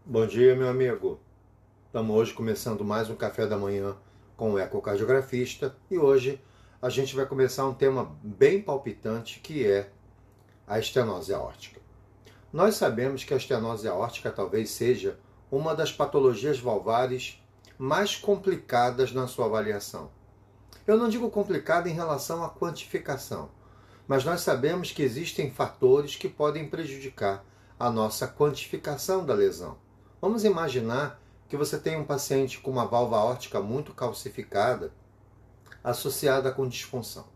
Bom dia, meu amigo. Estamos hoje começando mais um café da manhã com o ecocardiografista e hoje a gente vai começar um tema bem palpitante que é a estenose aórtica. Nós sabemos que a estenose aórtica talvez seja uma das patologias valvares mais complicadas na sua avaliação. Eu não digo complicada em relação à quantificação, mas nós sabemos que existem fatores que podem prejudicar a nossa quantificação da lesão. Vamos imaginar que você tem um paciente com uma válvula aórtica muito calcificada associada com disfunção.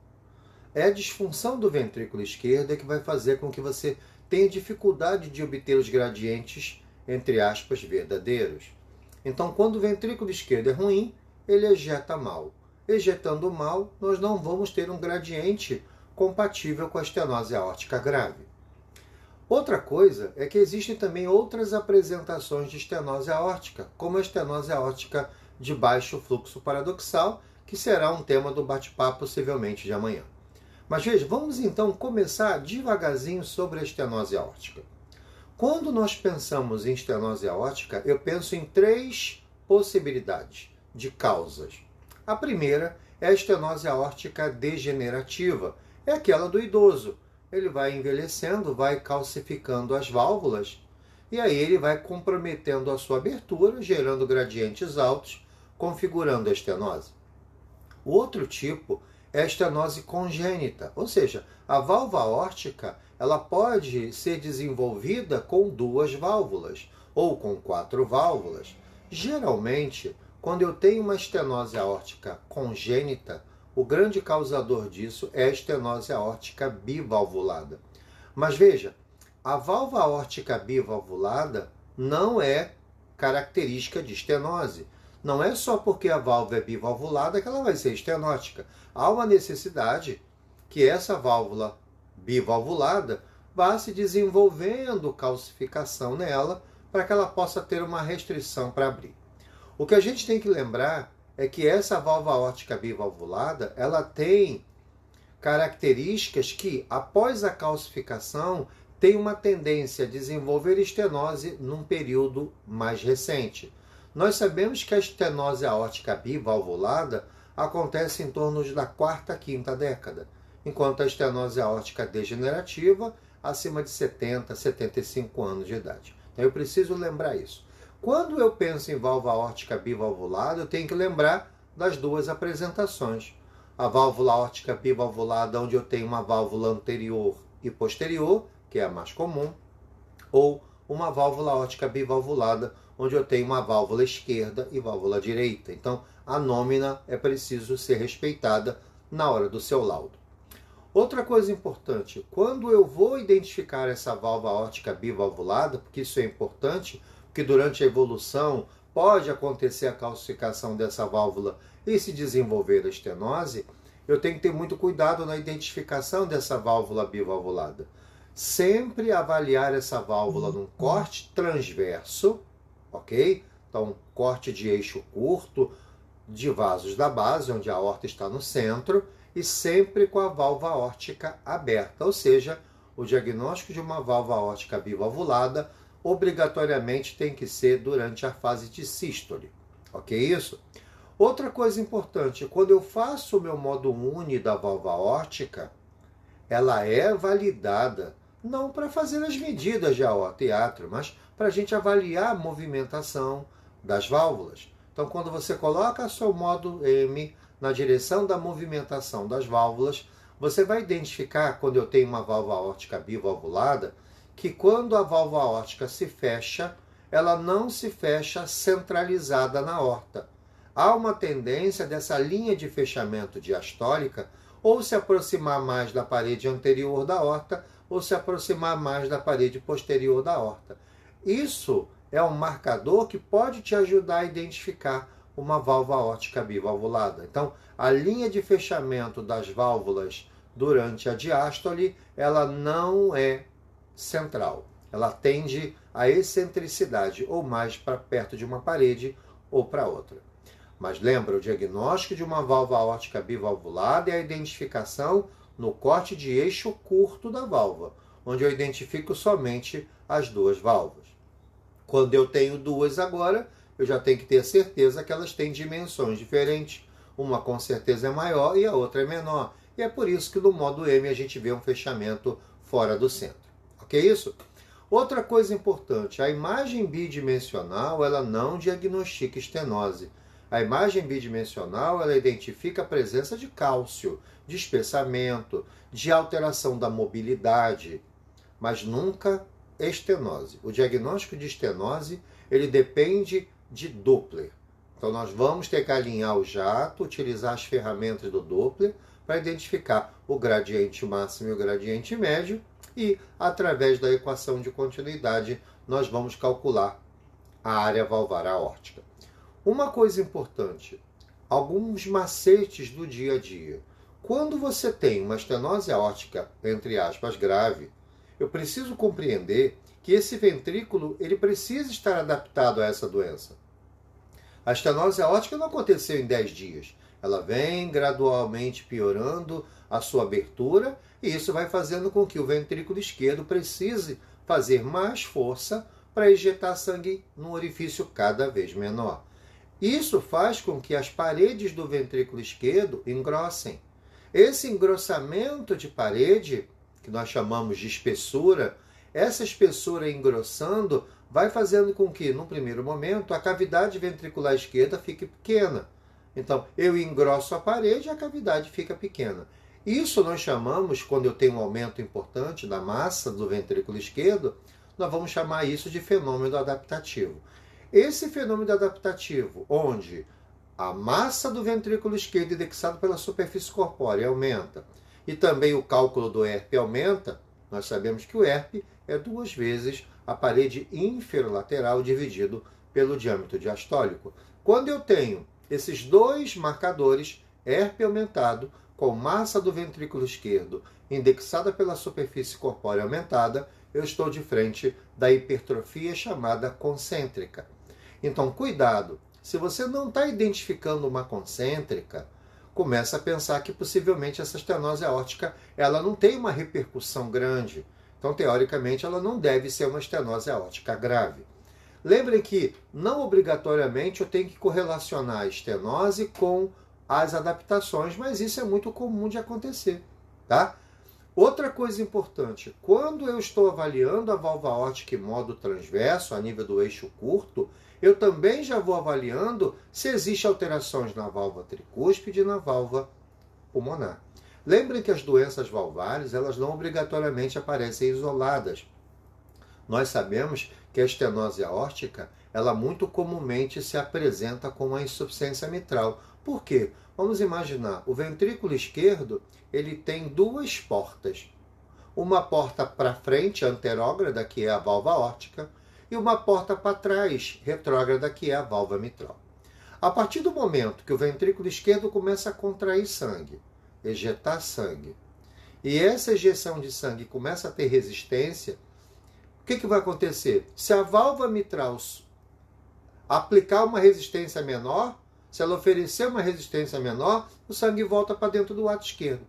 É a disfunção do ventrículo esquerdo que vai fazer com que você tenha dificuldade de obter os gradientes, entre aspas, verdadeiros. Então, quando o ventrículo esquerdo é ruim, ele ejeta mal. Ejetando mal, nós não vamos ter um gradiente compatível com a estenose aórtica grave. Outra coisa é que existem também outras apresentações de estenose aórtica, como a estenose aórtica de baixo fluxo paradoxal, que será um tema do bate-papo possivelmente de amanhã. Mas veja, vamos então começar devagarzinho sobre a estenose aórtica. Quando nós pensamos em estenose aórtica, eu penso em três possibilidades de causas. A primeira é a estenose aórtica degenerativa, é aquela do idoso. Ele vai envelhecendo, vai calcificando as válvulas e aí ele vai comprometendo a sua abertura, gerando gradientes altos, configurando a estenose. O outro tipo é a estenose congênita, ou seja, a válvula aórtica ela pode ser desenvolvida com duas válvulas ou com quatro válvulas. Geralmente, quando eu tenho uma estenose aórtica congênita, o grande causador disso é a estenose aórtica bivalvulada. Mas veja, a válvula aórtica bivalvulada não é característica de estenose. Não é só porque a válvula é bivalvulada que ela vai ser estenótica. Há uma necessidade que essa válvula bivalvulada vá se desenvolvendo calcificação nela para que ela possa ter uma restrição para abrir. O que a gente tem que lembrar é que essa válvula aórtica bivalvulada ela tem características que, após a calcificação, tem uma tendência a desenvolver estenose num período mais recente. Nós sabemos que a estenose aórtica bivalvulada acontece em torno da quarta, quinta década, enquanto a estenose aórtica degenerativa acima de 70, 75 anos de idade. Então eu preciso lembrar isso. Quando eu penso em válvula aórtica bivalvulada, eu tenho que lembrar das duas apresentações. A válvula aórtica bivalvulada, onde eu tenho uma válvula anterior e posterior, que é a mais comum, ou uma válvula aórtica bivalvulada, onde eu tenho uma válvula esquerda e válvula direita. Então, a nômina é preciso ser respeitada na hora do seu laudo. Outra coisa importante, quando eu vou identificar essa válvula aórtica bivalvulada, porque isso é importante, porque durante a evolução pode acontecer a calcificação dessa válvula e se desenvolver a estenose, eu tenho que ter muito cuidado na identificação dessa válvula bivalvulada. Sempre avaliar essa válvula num corte transverso, ok? Então, corte de eixo curto, de vasos da base, onde a aorta está no centro, e sempre com a válvula aórtica aberta, ou seja, o diagnóstico de uma válvula aórtica bivalvulada obrigatoriamente tem que ser durante a fase de sístole, ok isso? Outra coisa importante, quando eu faço o meu modo uni da válvula aórtica, ela é validada não para fazer as medidas de aorta e átrio, mas para a gente avaliar a movimentação das válvulas. Então, quando você coloca o seu modo M na direção da movimentação das válvulas, você vai identificar, quando eu tenho uma válvula aórtica bivalvulada, que quando a válvula aórtica se fecha, ela não se fecha centralizada na aorta. Há uma tendência dessa linha de fechamento diastólica ou se aproximar mais da parede anterior da aorta ou se aproximar mais da parede posterior da aorta. Isso é um marcador que pode te ajudar a identificar uma válvula aórtica bivalvulada. Então, a linha de fechamento das válvulas durante a diástole, ela não é central. Ela tende à excentricidade, ou mais para perto de uma parede ou para outra. Mas lembra, o diagnóstico de uma válvula aórtica bivalvulada é a identificação no corte de eixo curto da válvula, onde eu identifico somente as duas válvulas. Quando eu tenho duas agora, eu já tenho que ter certeza que elas têm dimensões diferentes. Uma com certeza é maior e a outra é menor. E é por isso que no modo M a gente vê um fechamento fora do centro. Ok isso? Outra coisa importante, a imagem bidimensional ela não diagnostica estenose. A imagem bidimensional ela identifica a presença de cálcio, de espessamento, de alteração da mobilidade, mas nunca estenose. O diagnóstico de estenose ele depende de Doppler. Então nós vamos ter que alinhar o jato, utilizar as ferramentas do Doppler para identificar o gradiente máximo e o gradiente médio e, através da equação de continuidade, nós vamos calcular a área valvar aórtica. Uma coisa importante, alguns macetes do dia a dia. Quando você tem uma estenose aórtica, entre aspas, grave, eu preciso compreender que esse ventrículo ele precisa estar adaptado a essa doença. A estenose aórtica não aconteceu em 10 dias. Ela vem gradualmente piorando a sua abertura e isso vai fazendo com que o ventrículo esquerdo precise fazer mais força para ejetar sangue num orifício cada vez menor. Isso faz com que as paredes do ventrículo esquerdo engrossem. Esse engrossamento de parede, que nós chamamos de espessura, essa espessura engrossando vai fazendo com que, num primeiro momento, a cavidade ventricular esquerda fique pequena. Então, eu engrosso a parede e a cavidade fica pequena. Isso nós chamamos, quando eu tenho um aumento importante da massa do ventrículo esquerdo, nós vamos chamar isso de fenômeno adaptativo. Esse fenômeno adaptativo, onde a massa do ventrículo esquerdo indexado pela superfície corpórea aumenta e também o cálculo do ERP aumenta, nós sabemos que o ERP é 2 vezes a parede inferolateral dividido pelo diâmetro diastólico. Quando eu tenho esses dois marcadores, ERP aumentado com massa do ventrículo esquerdo indexada pela superfície corpórea aumentada, eu estou de frente da hipertrofia chamada concêntrica. Então, cuidado, se você não está identificando uma concêntrica, começa a pensar que possivelmente essa estenose aórtica ela não tem uma repercussão grande. Então, teoricamente, ela não deve ser uma estenose aórtica grave. Lembrem que, não obrigatoriamente, eu tenho que correlacionar a estenose com as adaptações, mas isso é muito comum de acontecer, tá? Outra coisa importante, quando eu estou avaliando a válvula aórtica em modo transverso, a nível do eixo curto, eu também já vou avaliando se existem alterações na válvula tricúspide e na válvula pulmonar. Lembrem que as doenças valvares, elas não obrigatoriamente aparecem isoladas. Nós sabemos que a estenose aórtica, ela muito comumente se apresenta com a insuficiência mitral. Por quê? Vamos imaginar, o ventrículo esquerdo, ele tem 2 portas. Uma porta para frente, anterógrada, que é a válvula aórtica, e uma porta para trás, retrógrada, que é a válvula mitral. A partir do momento que o ventrículo esquerdo começa a contrair sangue, ejetar sangue, e essa ejeção de sangue começa a ter resistência, o que vai acontecer? Se a válvula mitral aplicar uma resistência menor, se ela oferecer uma resistência menor, o sangue volta para dentro do ato esquerdo.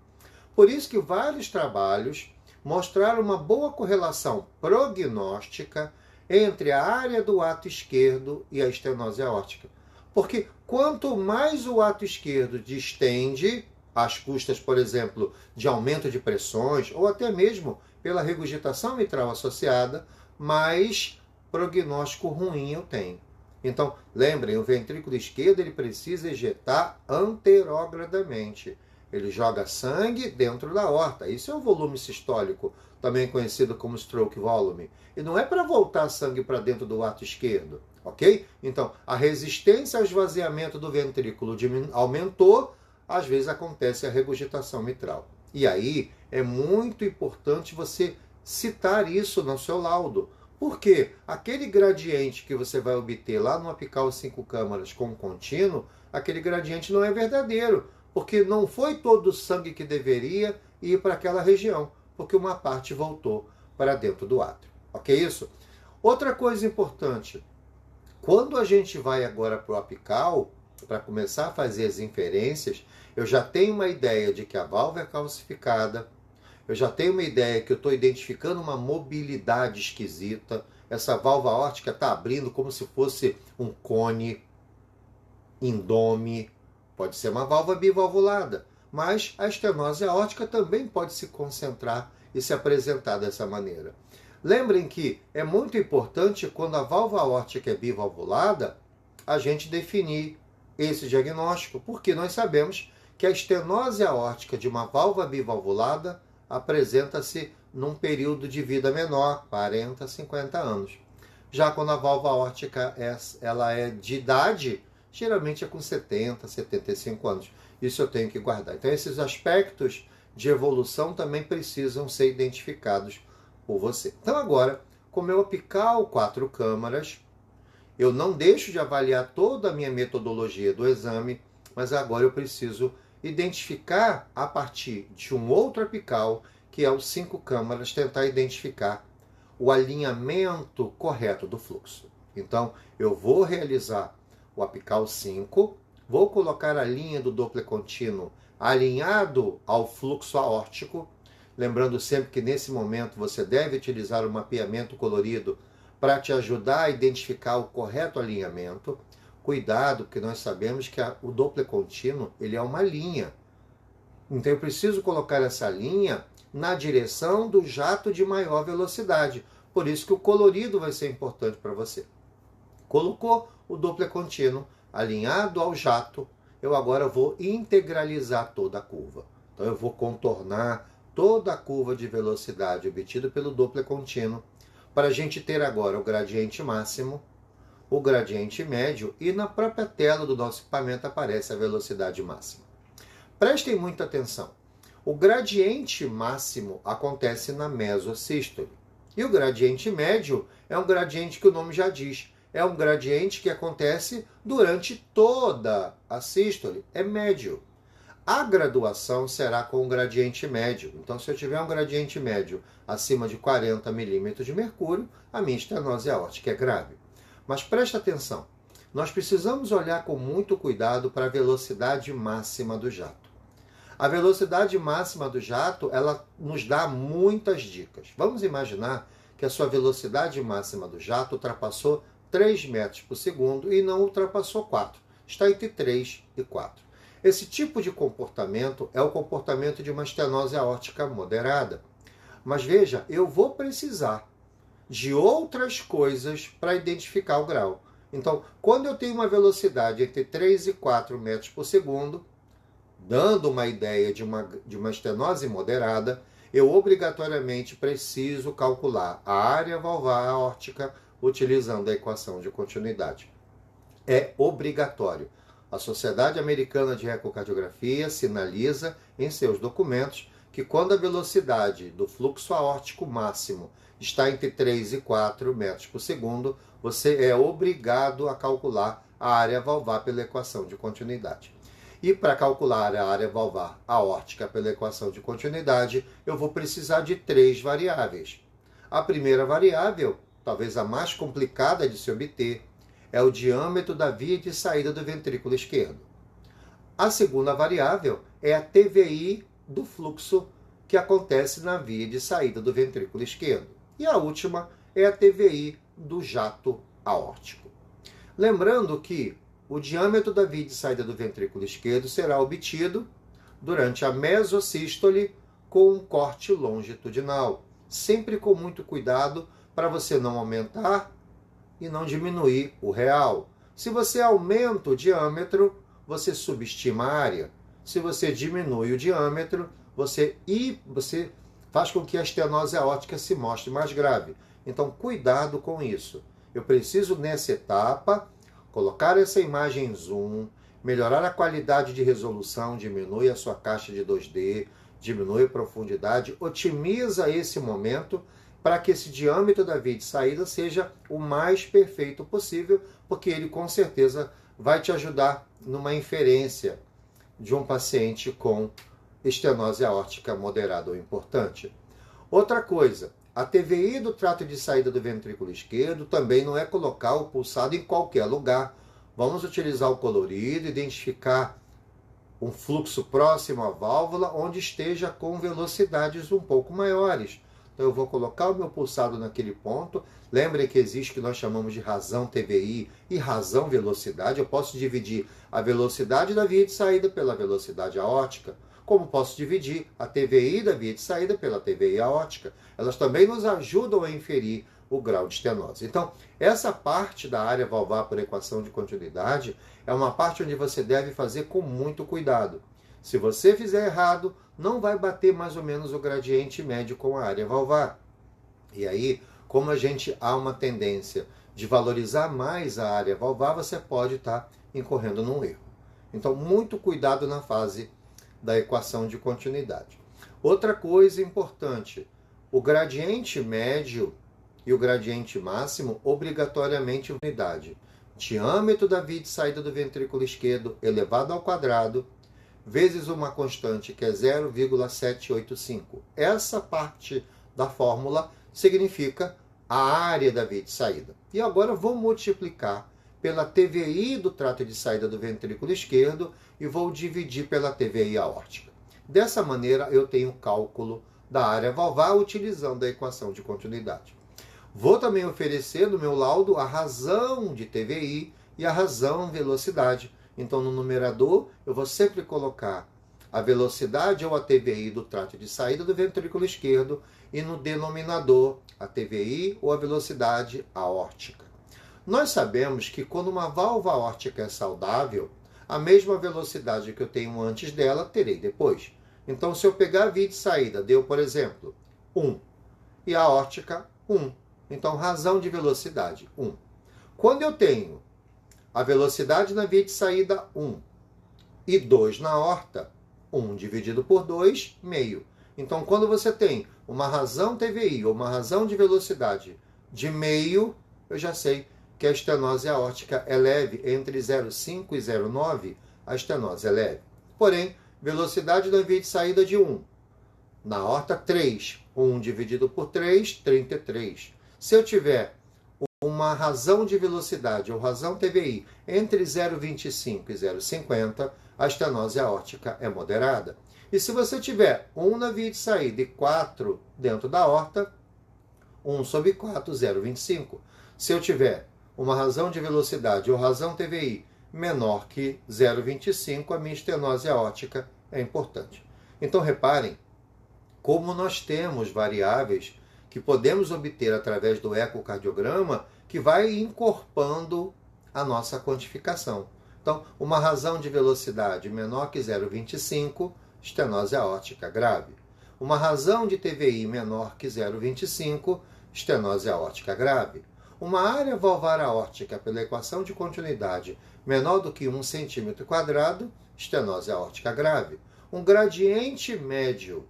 Por isso que vários trabalhos mostraram uma boa correlação prognóstica entre a área do ato esquerdo e a estenose aórtica. Porque quanto mais o ato esquerdo distende, às custas, por exemplo, de aumento de pressões, ou até mesmo pela regurgitação mitral associada, mais prognóstico ruim eu tenho. Então, lembrem, o ventrículo esquerdo ele precisa ejetar anterogradamente. Ele joga sangue dentro da aorta. Isso é o volume sistólico, também conhecido como stroke volume. E não é para voltar sangue para dentro do ato esquerdo, ok? Então, a resistência ao esvaziamento do ventrículo aumentou, às vezes acontece a regurgitação mitral. E aí, é muito importante você citar isso no seu laudo. Porque aquele gradiente que você vai obter lá no apical 5 câmaras com contínuo, aquele gradiente não é verdadeiro, porque não foi todo o sangue que deveria ir para aquela região, porque uma parte voltou para dentro do átrio. Ok isso? Outra coisa importante, quando a gente vai agora para o apical, para começar a fazer as inferências, eu já tenho uma ideia de que a válvula é calcificada, eu já tenho uma ideia que eu estou identificando uma mobilidade esquisita, essa válvula aórtica está abrindo como se fosse um cone, indome, pode ser uma válvula bivalvulada, mas a estenose aórtica também pode se concentrar e se apresentar dessa maneira. Lembrem que é muito importante, quando a válvula aórtica é bivalvulada, a gente definir esse diagnóstico, porque nós sabemos que a estenose aórtica de uma válvula bivalvulada apresenta-se num período de vida menor, 40, 50 anos. Já quando a válvula aórtica ela é de idade, geralmente é com 70, 75 anos. Isso eu tenho que guardar. Então, esses aspectos de evolução também precisam ser identificados por você. Então, agora, com o meu apical 4 câmaras, eu não deixo de avaliar toda a minha metodologia do exame, mas agora eu preciso identificar, a partir de um outro apical, que é o 5 câmaras, tentar identificar o alinhamento correto do fluxo. Então, eu vou realizar o apical 5, vou colocar a linha do Doppler contínuo alinhado ao fluxo aórtico, lembrando sempre que nesse momento você deve utilizar o mapeamento colorido para te ajudar a identificar o correto alinhamento. Cuidado, porque nós sabemos que o Doppler contínuo ele é uma linha. Então eu preciso colocar essa linha na direção do jato de maior velocidade. Por isso que o colorido vai ser importante para você. Colocou o Doppler contínuo alinhado ao jato, eu agora vou integralizar toda a curva. Então eu vou contornar toda a curva de velocidade obtida pelo Doppler contínuo, para a gente ter agora o gradiente máximo, o gradiente médio, e na própria tela do nosso equipamento aparece a velocidade máxima. Prestem muita atenção. O gradiente máximo acontece na mesosístole. E o gradiente médio é um gradiente que o nome já diz. É um gradiente que acontece durante toda a sístole. É médio. A graduação será com o gradiente médio. Então, se eu tiver um gradiente médio acima de 40 milímetros de mercúrio, a minha estenose aórtica é grave. Mas presta atenção. Nós precisamos olhar com muito cuidado para a velocidade máxima do jato. A velocidade máxima do jato, ela nos dá muitas dicas. Vamos imaginar que a sua velocidade máxima do jato ultrapassou 3 metros por segundo e não ultrapassou 4. Está entre 3 e 4. Esse tipo de comportamento é o comportamento de uma estenose aórtica moderada. Mas veja, eu vou precisar de outras coisas para identificar o grau. Então, quando eu tenho uma velocidade entre 3 e 4 metros por segundo, dando uma ideia de uma estenose moderada, eu obrigatoriamente preciso calcular a área valvar aórtica utilizando a equação de continuidade. É obrigatório. A Sociedade Americana de Ecocardiografia sinaliza em seus documentos que quando a velocidade do fluxo aórtico máximo está entre 3 e 4 metros por segundo, você é obrigado a calcular a área valvar pela equação de continuidade. E para calcular a área valvar aórtica pela equação de continuidade, eu vou precisar de 3 variáveis. A primeira variável, talvez a mais complicada de se obter, é o diâmetro da via de saída do ventrículo esquerdo. A segunda variável é a TVI do fluxo que acontece na via de saída do ventrículo esquerdo. E a última é a TVI do jato aórtico. Lembrando que o diâmetro da via de saída do ventrículo esquerdo será obtido durante a mesosístole com um corte longitudinal, sempre com muito cuidado para você não aumentar e não diminuir o real. Se você aumenta o diâmetro, você subestima a área. Se você diminui o diâmetro, você faz com que a estenose aórtica se mostre mais grave. Então, cuidado com isso. Eu preciso, nessa etapa, colocar essa imagem em zoom, melhorar a qualidade de resolução, diminui a sua caixa de 2D, diminui a profundidade, otimiza esse momento para que esse diâmetro da via de saída seja o mais perfeito possível, porque ele com certeza vai te ajudar numa inferência de um paciente com estenose aórtica moderada ou importante. Outra coisa, a TVI do trato de saída do ventrículo esquerdo também não é colocar o pulsado em qualquer lugar. Vamos utilizar o colorido, identificar um fluxo próximo à válvula onde esteja com velocidades um pouco maiores. Então eu vou colocar o meu pulsado naquele ponto. Lembrem que existe o que nós chamamos de razão TVI e razão velocidade. Eu posso dividir a velocidade da via de saída pela velocidade aórtica, como posso dividir a TVI da via de saída pela TVI aórtica. Elas também nos ajudam a inferir o grau de estenose. Então, essa parte da área valvar por equação de continuidade é uma parte onde você deve fazer com muito cuidado. Se você fizer errado, não vai bater mais ou menos o gradiente médio com a área valvar. E aí, como a gente há uma tendência de valorizar mais a área valvar, você pode estar incorrendo num erro. Então, muito cuidado na fase da equação de continuidade. Outra coisa importante, o gradiente médio e o gradiente máximo, obrigatoriamente unidade. Diâmetro da via de saída do ventrículo esquerdo elevado ao quadrado, vezes uma constante que é 0,785. Essa parte da fórmula significa a área da via de saída. E agora vou multiplicar pela TVI do trato de saída do ventrículo esquerdo e vou dividir pela TVI aórtica. Dessa maneira eu tenho cálculo da área valvar utilizando a equação de continuidade. Vou também oferecer no meu laudo a razão de TVI e a razão velocidade. Então, no numerador, eu vou sempre colocar a velocidade ou a TVI do trato de saída do ventrículo esquerdo e no denominador a TVI ou a velocidade aórtica. Nós sabemos que quando uma válvula aórtica é saudável, a mesma velocidade que eu tenho antes dela, terei depois. Então, se eu pegar a via de saída, deu, por exemplo, 1, e a aórtica, 1. Então, razão de velocidade, 1. Quando eu tenho a velocidade na via de saída, 1, e 2 na aorta, 1 dividido por 2, meio. Então, quando você tem uma razão TVI ou uma razão de velocidade de meio, eu já sei que a estenose aórtica é leve. Entre 0,5 e 0,9, a estenose é leve. Porém, velocidade da via de saída de 1. Na aorta, 3. 1 dividido por 3, 33. Se eu tiver uma razão de velocidade ou razão TVI entre 0,25 e 0,50, a estenose aórtica é moderada. E se você tiver 1 na via de saída e 4 dentro da aorta, 1 sobre 4, 0,25. Se eu tiver uma razão de velocidade ou razão TVI menor que 0,25, a minha estenose aórtica é importante. Então, reparem como nós temos variáveis que podemos obter através do ecocardiograma que vai encorpando a nossa quantificação. Então, uma razão de velocidade menor que 0,25, estenose aórtica grave. Uma razão de TVI menor que 0,25, estenose aórtica grave. Uma área valvar aórtica pela equação de continuidade menor do que 1 cm², estenose aórtica grave. Um gradiente médio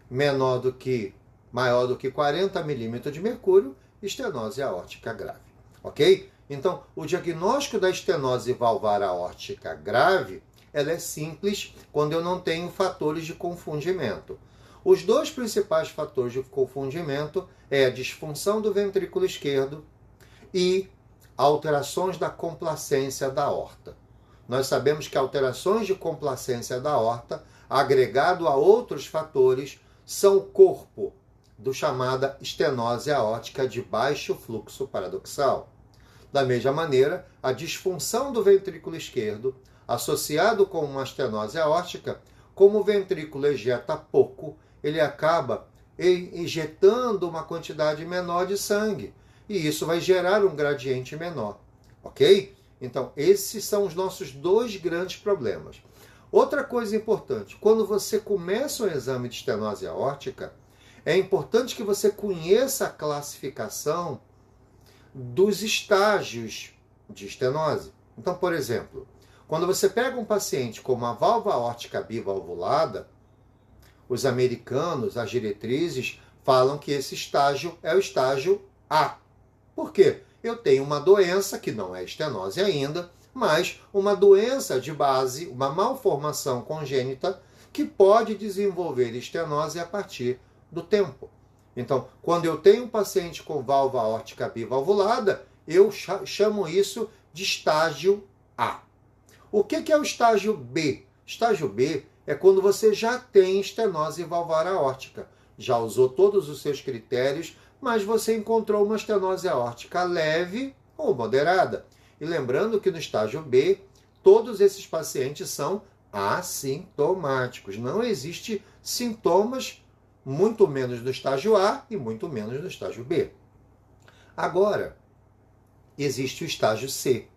maior do que 40 milímetros de mercúrio, estenose aórtica grave. Ok? Então, o diagnóstico da estenose valvar aórtica grave, ela é simples quando eu não tenho fatores de confundimento. Os dois principais fatores de confundimento é a disfunção do ventrículo esquerdo e alterações da complacência da aorta. Nós sabemos que alterações de complacência da aorta, agregado a outros fatores, são o corpo do chamada estenose aórtica de baixo fluxo paradoxal. Da mesma maneira, a disfunção do ventrículo esquerdo, associado com uma estenose aórtica, como o ventrículo ejeta pouco, ele acaba injetando uma quantidade menor de sangue, e isso vai gerar um gradiente menor, ok? Então, esses são os nossos dois grandes problemas. Outra coisa importante, quando você começa um exame de estenose aórtica, é importante que você conheça a classificação dos estágios de estenose. Então, por exemplo, quando você pega um paciente com uma válvula aórtica bivalvulada, os americanos, as diretrizes, falam que esse estágio é o estágio A. Por quê? Eu tenho uma doença que não é estenose ainda, mas uma doença de base, uma malformação congênita que pode desenvolver estenose a partir do tempo. Então, quando eu tenho um paciente com válvula aórtica bivalvulada, eu chamo isso de estágio A. O que é o estágio B? Estágio B é quando você já tem estenose valvar aórtica. já usou todos os seus critérios, mas você encontrou uma estenose aórtica leve ou moderada. E lembrando que no estágio B, todos esses pacientes são assintomáticos. Não existe sintomas, muito menos no estágio A e muito menos no estágio B. Agora, existe o estágio C.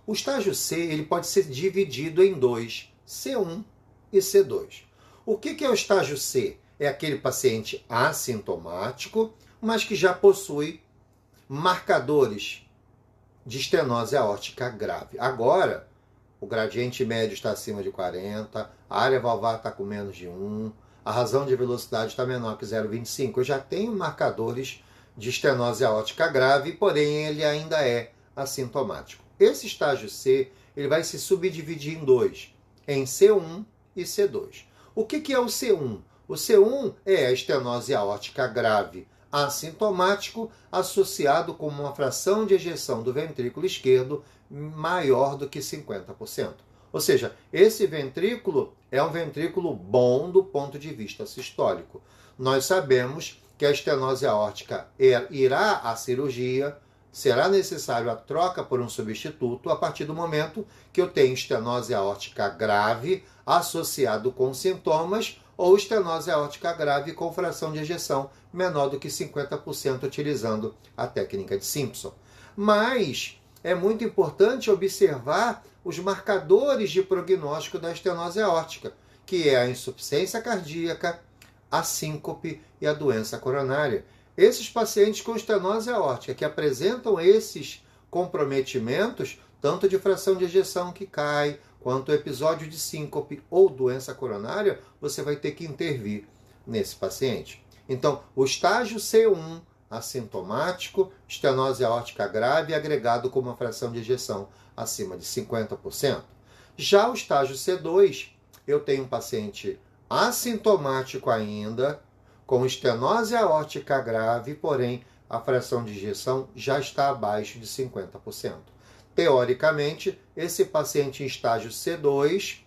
O estágio C ele pode ser dividido em dois, C1 e C2. O que é o estágio C? É aquele paciente assintomático, mas que já possui marcadores de estenose aórtica grave. Agora, o gradiente médio está acima de 40, a área valvar está com menos de 1, a razão de velocidade está menor que 0,25. Eu já tenho marcadores de estenose aórtica grave, porém ele ainda é assintomático. Esse estágio C ele vai se subdividir em dois, em C1 e C2. O que é o C1? O C1 é a estenose aórtica grave assintomático associado com uma fração de ejeção do ventrículo esquerdo maior do que 50%. Ou seja, esse ventrículo é um ventrículo bom do ponto de vista sistólico. Nós sabemos que a estenose aórtica irá à cirurgia, será necessário a troca por um substituto a partir do momento que eu tenho estenose aórtica grave associado com sintomas ou estenose aórtica grave com fração de ejeção menor do que 50% utilizando a técnica de Simpson. Mas é muito importante observar os marcadores de prognóstico da estenose aórtica, que é a insuficiência cardíaca, a síncope e a doença coronária. Esses pacientes com estenose aórtica que apresentam esses comprometimentos, tanto de fração de ejeção que cai, quanto episódio de síncope ou doença coronária, você vai ter que intervir nesse paciente. Então, o estágio C1, assintomático, estenose aórtica grave, agregado com uma fração de ejeção acima de 50%. Já o estágio C2, eu tenho um paciente assintomático ainda, com estenose aórtica grave, porém a fração de ejeção já está abaixo de 50%. Teoricamente, esse paciente em estágio C2,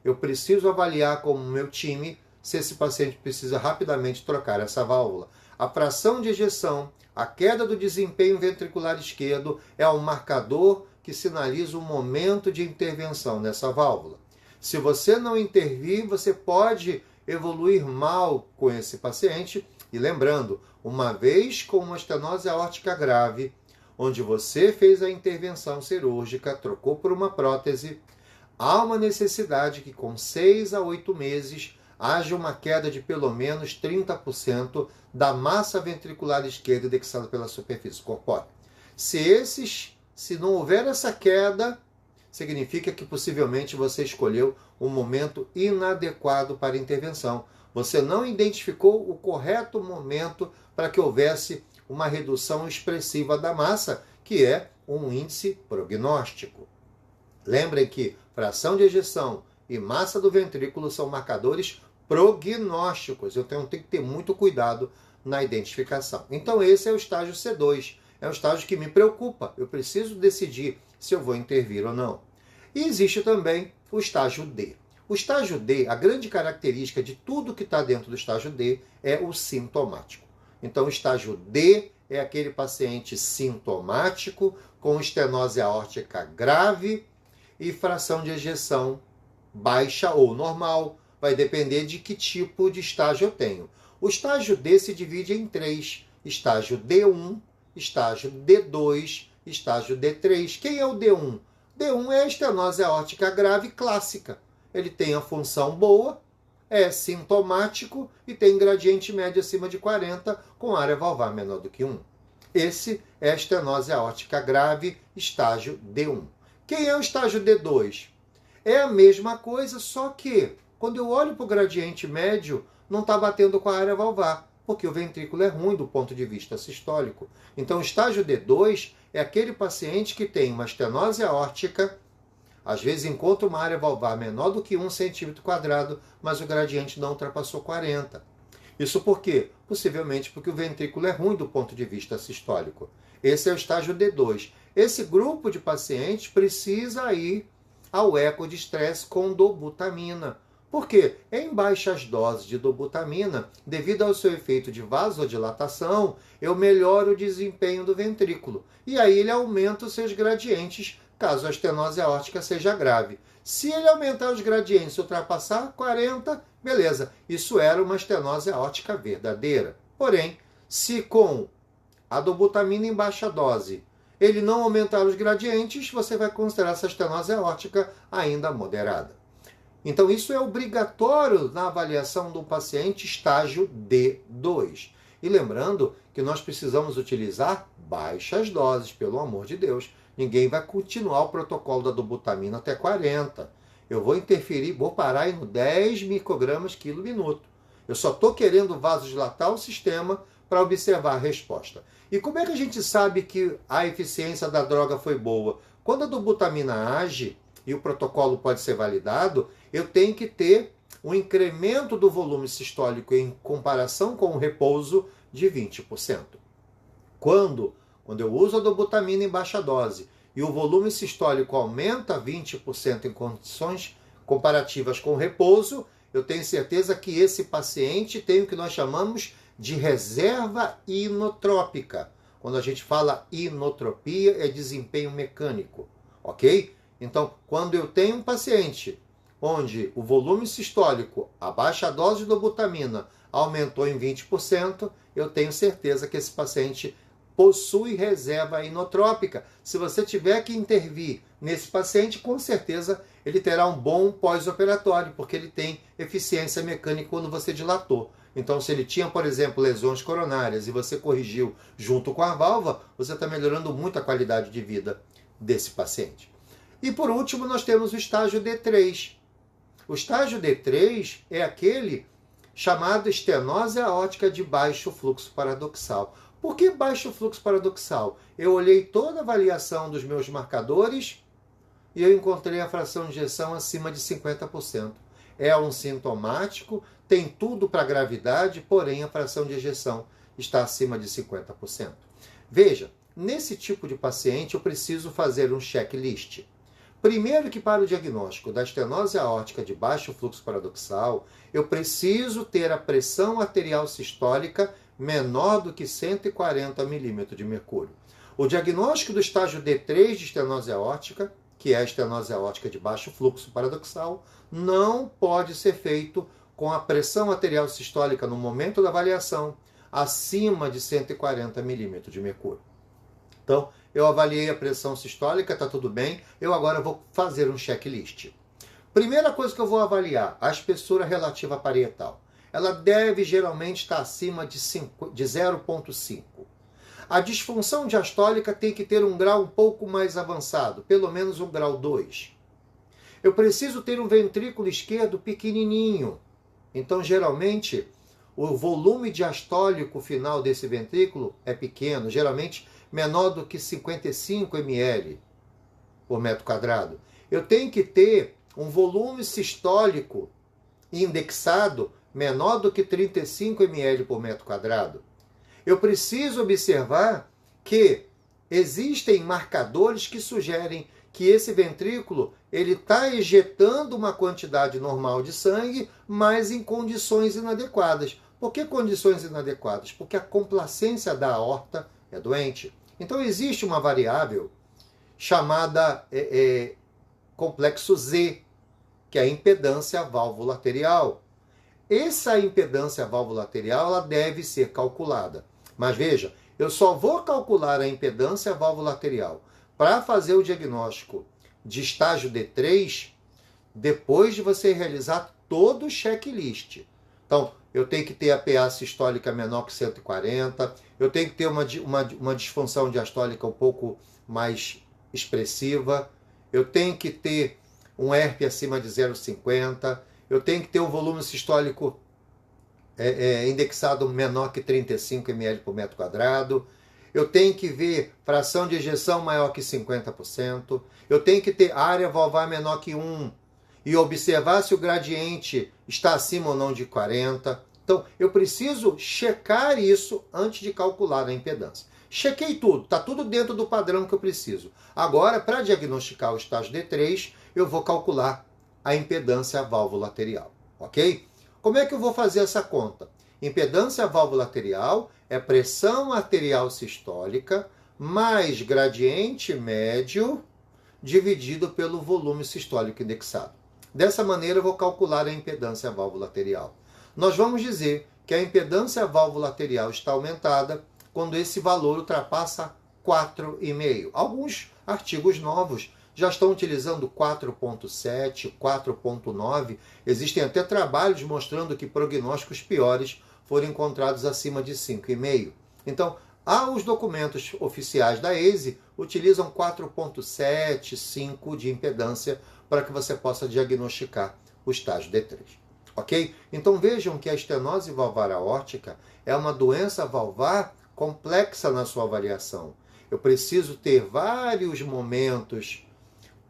eu preciso avaliar como meu time se esse paciente precisa rapidamente trocar essa válvula. A fração de ejeção, a queda do desempenho ventricular esquerdo é um marcador que sinaliza o momento de intervenção nessa válvula. Se você não intervir, você pode evoluir mal com esse paciente. E lembrando, uma vez com uma estenose aórtica grave, onde você fez a intervenção cirúrgica, trocou por uma prótese, há uma necessidade que com 6 a 8 meses haja uma queda de pelo menos 30% da massa ventricular esquerda indexada pela superfície corpórea. Se não houver essa queda, significa que possivelmente você escolheu um momento inadequado para a intervenção. Você não identificou o correto momento para que houvesse uma redução expressiva da massa, que é um índice prognóstico. Lembrem que fração de ejeção e massa do ventrículo são marcadores prognósticos. Eu tenho que ter muito cuidado na identificação. Então esse é o estágio C2. É um estágio que me preocupa. Eu preciso decidir se eu vou intervir ou não. E existe também o estágio D. O estágio D, a grande característica de tudo que está dentro do estágio D é o sintomático. Então, o estágio D é aquele paciente sintomático com estenose aórtica grave e fração de ejeção baixa ou normal. Vai depender de que tipo de estágio eu tenho. O estágio D se divide em três. Estágio D1, estágio D2, estágio D3. Quem é o D1? D1 é a estenose aórtica grave clássica. Ele tem a função boa, é sintomático e tem gradiente médio acima de 40 com área valvar menor do que 1. Esse é a estenose aórtica grave, estágio D1. Quem é o estágio D2? É a mesma coisa, só que quando eu olho para o gradiente médio, não está batendo com a área valvar, porque o ventrículo é ruim do ponto de vista sistólico. Então, o estágio D2 é aquele paciente que tem uma estenose aórtica, às vezes encontra uma área valvar menor do que 1 centímetro quadrado, mas o gradiente não ultrapassou 40. Isso por quê? Possivelmente porque o ventrículo é ruim do ponto de vista sistólico. Esse é o estágio D2. Esse grupo de pacientes precisa ir ao eco de estresse com dobutamina, Porque em baixas doses de dobutamina, devido ao seu efeito de vasodilatação, eu melhoro o desempenho do ventrículo. E aí ele aumenta os seus gradientes, caso a estenose aórtica seja grave. Se ele aumentar os gradientes e ultrapassar 40, beleza, isso era uma estenose aórtica verdadeira. Porém, se com a dobutamina em baixa dose ele não aumentar os gradientes, você vai considerar essa estenose aórtica ainda moderada. Então, isso é obrigatório na avaliação do paciente estágio D2. E lembrando que nós precisamos utilizar baixas doses, pelo amor de Deus. Ninguém vai continuar o protocolo da dobutamina até 40. Eu vou interferir, vou parar aí no 10 microgramas quilo minuto. Eu só estou querendo vasodilatar o sistema para observar a resposta. E como é que a gente sabe que a eficiência da droga foi boa? Quando a dobutamina age e o protocolo pode ser validado, eu tenho que ter um incremento do volume sistólico em comparação com o repouso de 20%. Quando eu uso a dobutamina em baixa dose e o volume sistólico aumenta 20% em condições comparativas com o repouso, eu tenho certeza que esse paciente tem o que nós chamamos de reserva inotrópica. Quando a gente fala inotropia, é desempenho mecânico, ok? Então, quando eu tenho um paciente onde o volume sistólico, a baixa dose de dobutamina, aumentou em 20%, eu tenho certeza que esse paciente possui reserva inotrópica. Se você tiver que intervir nesse paciente, com certeza ele terá um bom pós-operatório, porque ele tem eficiência mecânica quando você dilatou. Então, se ele tinha, por exemplo, lesões coronárias e você corrigiu junto com a válvula, você está melhorando muito a qualidade de vida desse paciente. E por último, nós temos o estágio D3. O estágio D3 é aquele chamado estenose aórtica de baixo fluxo paradoxal. Por que baixo fluxo paradoxal? Eu olhei toda a avaliação dos meus marcadores e eu encontrei a fração de ejeção acima de 50%. É um sintomático, tem tudo para gravidade, porém a fração de ejeção está acima de 50%. Veja, nesse tipo de paciente eu preciso fazer um checklist. Primeiro que para o diagnóstico da estenose aórtica de baixo fluxo paradoxal, eu preciso ter a pressão arterial sistólica menor do que 140 milímetros de mercúrio. O diagnóstico do estágio D3 de estenose aórtica, que é a estenose aórtica de baixo fluxo paradoxal, não pode ser feito com a pressão arterial sistólica no momento da avaliação acima de 140 milímetros de mercúrio. Então, eu avaliei a pressão sistólica, está tudo bem, eu agora vou fazer um checklist. Primeira coisa que eu vou avaliar, a espessura relativa parietal. Ela deve geralmente estar acima de 0,5. A disfunção diastólica tem que ter um grau um pouco mais avançado, pelo menos um grau 2. Eu preciso ter um ventrículo esquerdo pequenininho. Então, geralmente, o volume diastólico final desse ventrículo é pequeno, geralmente menor do que 55 ml por metro quadrado. Eu tenho que ter um volume sistólico indexado menor do que 35 ml por metro quadrado. Eu preciso observar que existem marcadores que sugerem que esse ventrículo ele está ejetando uma quantidade normal de sangue, mas em condições inadequadas. Por que condições inadequadas? Porque a complacência da aorta é doente. Então existe uma variável chamada complexo Z, que é a impedância valvulaterial. Essa impedância valvulaterial ela deve ser calculada. Mas veja, eu só vou calcular a impedância valvulaterial para fazer o diagnóstico de estágio D3 depois de você realizar todo o checklist. Então, eu tenho que ter a PA sistólica menor que 140, eu tenho que ter uma disfunção diastólica um pouco mais expressiva, eu tenho que ter um ERP acima de 0,50, eu tenho que ter um volume sistólico indexado menor que 35 ml por metro quadrado, eu tenho que ver fração de ejeção maior que 50%, eu tenho que ter área valvar menor que 1 e observar se o gradiente está acima ou não de 40. Então, eu preciso checar isso antes de calcular a impedância. Chequei tudo, está tudo dentro do padrão que eu preciso. Agora, para diagnosticar o estágio D3, eu vou calcular a impedância valvulaterial. ok? Como é que eu vou fazer essa conta? Impedância válvula arterial é pressão arterial sistólica mais gradiente médio dividido pelo volume sistólico indexado. Dessa maneira, eu vou calcular a impedância válvula arterial. Nós vamos dizer que a impedância válvula arterial está aumentada quando esse valor ultrapassa 4,5. Alguns artigos novos já estão utilizando 4,7, 4,9. Existem até trabalhos mostrando que prognósticos piores foram encontrados acima de 5,5. Então, os documentos oficiais da EISE utilizam 4,7, 5 de impedância para que você possa diagnosticar o estágio D3. Ok? Então vejam que a estenose valvar aórtica é uma doença valvar complexa na sua avaliação. Eu preciso ter vários momentos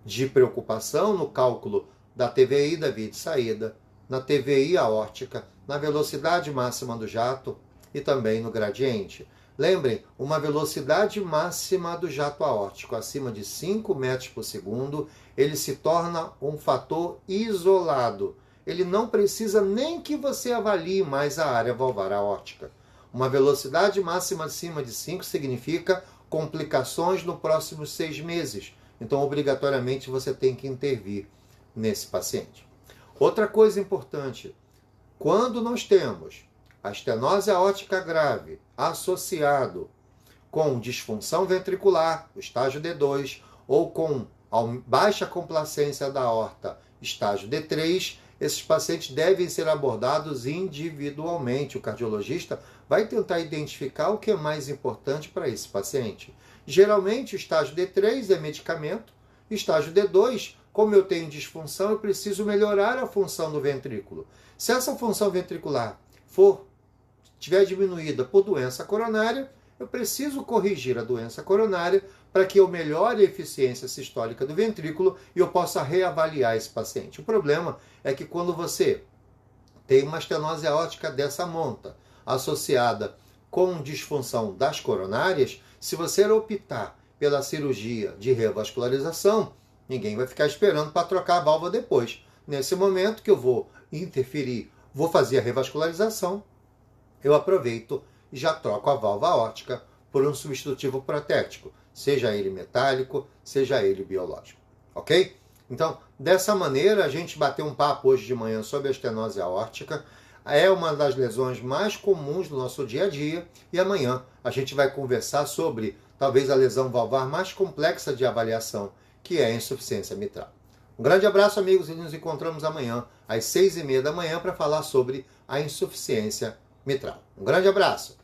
de preocupação no cálculo da TVI da via de saída, na TVI aórtica, na velocidade máxima do jato e também no gradiente. Lembrem, uma velocidade máxima do jato aórtico acima de 5 metros por segundo, ele se torna um fator isolado. Ele não precisa nem que você avalie mais a área valvar aórtica. Uma velocidade máxima acima de 5 significa complicações nos próximos 6 meses. Então, obrigatoriamente, você tem que intervir nesse paciente. Outra coisa importante, quando nós temos a estenose aórtica grave associado com disfunção ventricular, o estágio D2, ou com baixa complacência da aorta, estágio D3, esses pacientes devem ser abordados individualmente. O cardiologista vai tentar identificar o que é mais importante para esse paciente. Geralmente, o estágio D3 é medicamento, estágio D2, como eu tenho disfunção, eu preciso melhorar a função do ventrículo. Se essa função ventricular estiver diminuída por doença coronária, eu preciso corrigir a doença coronária para que eu melhore a eficiência sistólica do ventrículo e eu possa reavaliar esse paciente. O problema é que quando você tem uma estenose aórtica dessa monta, associada com disfunção das coronárias, se você optar pela cirurgia de revascularização, ninguém vai ficar esperando para trocar a válvula depois. Nesse momento que eu vou interferir, vou fazer a revascularização, eu aproveito e já troco a válvula aórtica por um substitutivo protético, seja ele metálico, seja ele biológico. Ok? Então, dessa maneira, a gente bateu um papo hoje de manhã sobre a estenose aórtica. É uma das lesões mais comuns do nosso dia a dia. E amanhã a gente vai conversar sobre talvez a lesão valvar mais complexa de avaliação, que é a insuficiência mitral. Um grande abraço, amigos, e nos encontramos amanhã às 6h30 da manhã para falar sobre a insuficiência mitral. Um grande abraço!